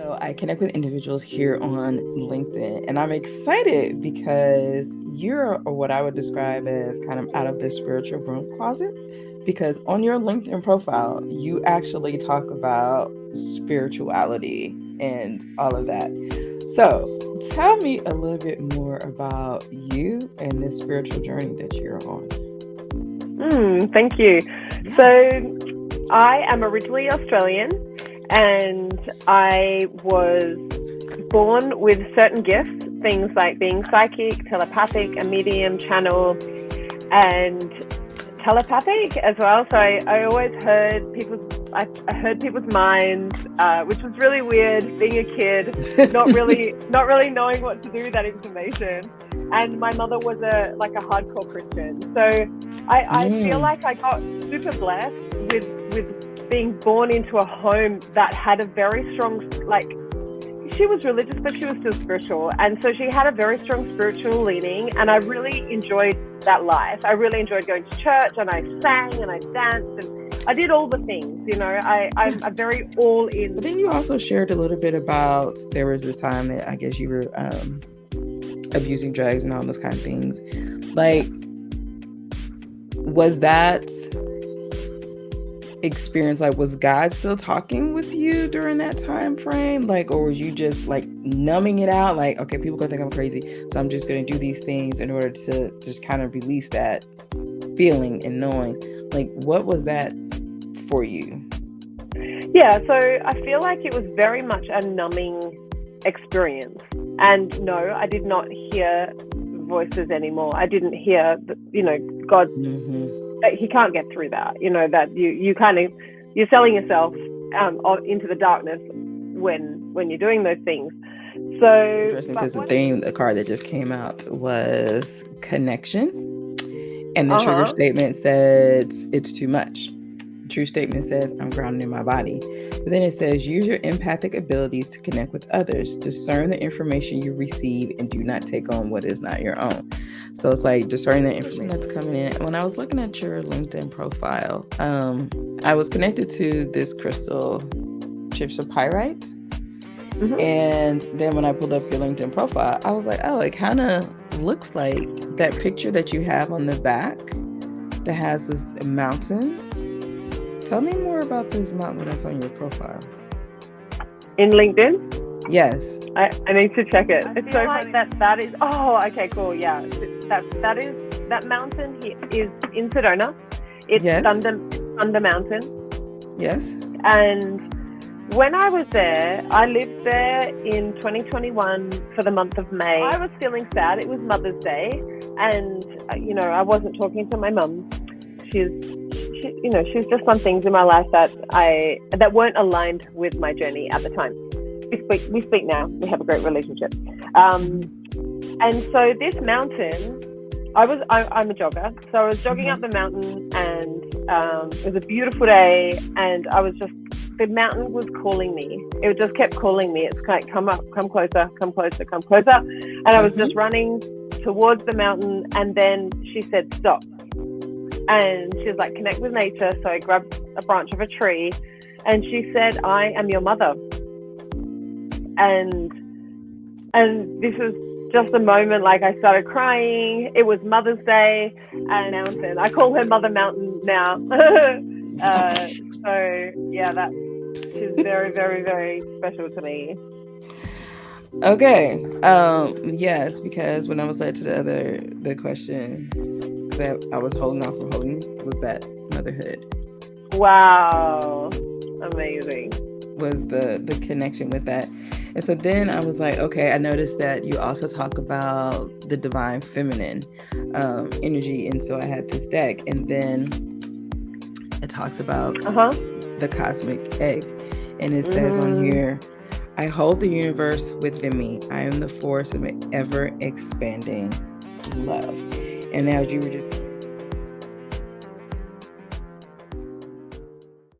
So I connect with individuals here on LinkedIn, and I'm excited because you're what I would describe as kind of out of the spiritual broom closet. Because on your LinkedIn profile, you actually talk about spirituality and all of that. So tell me a little bit more about you and this spiritual journey that you're on. Thank you. Yeah. So I am originally Australian, and I was born with certain gifts, things like being psychic, telepathic, a medium, channel, and telepathic as well. So I always heard I heard people's minds, which was really weird. Being a kid, not really knowing what to do with that information. And my mother was a hardcore Christian, so I feel like I got super blessed with being born into a home that had a very strong, she was religious, but she was still spiritual. And so she had a very strong spiritual leaning, and I really enjoyed that life. I really enjoyed going to church, and I sang and I danced and I did all the things, I'm a very all in. But then you also shared a little bit about, there was this time that I guess you were abusing drugs and all those kind of things. Like, was that experience, was God still talking with you during that time frame? Or was you just numbing it out? Okay, people gonna think I'm crazy, so I'm just gonna do these things in order to just kind of release that feeling and knowing. What was that for you? Yeah, so I feel like it was very much a numbing experience. And no, I did not hear voices anymore. I didn't hear, God. He can't get through that. That you're selling yourself into the darkness when you're doing those things. So interesting, because the card that just came out was connection, and the trigger statement says it's too much. True statement says, I'm grounded in my body. But then it says, use your empathic abilities to connect with others. Discern the information you receive and do not take on what is not your own. So it's discerning the information that's coming in. When I was looking at your LinkedIn profile, I was connected to this crystal, chips of pyrite. And then when I pulled up your LinkedIn profile, I was like, oh, it kind of looks like that picture that you have on the back that has this mountain. Tell me more about this mountain that's on your profile. In LinkedIn? Yes. I need to check it. It's so funny that is. Oh, okay, cool. Yeah, that mountain is in Sedona. It's Thunder Mountain. Yes. And when I was there, I lived there in 2021 for the month of May. I was feeling sad. It was Mother's Day, and I wasn't talking to my mum. She's just done things in my life that weren't aligned with my journey at the time. We speak now. We have a great relationship. And so this mountain, I'm a jogger. So I was jogging up the mountain, and it was a beautiful day, and the mountain was calling me. It just kept calling me. It's like, come up, come closer, come closer, come closer. And I was just running towards the mountain, and then she said, stop. And she was like, connect with nature. So I grabbed a branch of a tree, and she said, I am your mother. And this was just a moment, I started crying. It was Mother's Day, and mountain. I call her Mother Mountain now. So yeah, she's very, very, very special to me. Okay. Yes, because when I was led to the question that I was holding off from holding was that motherhood. Wow. Amazing. Was the connection with that. And so then I was like, okay, I noticed that you also talk about the divine feminine energy. And so I had this deck, and then it talks about the cosmic egg. And it says on here, I hold the universe within me. I am the force of ever expanding love. And as you were just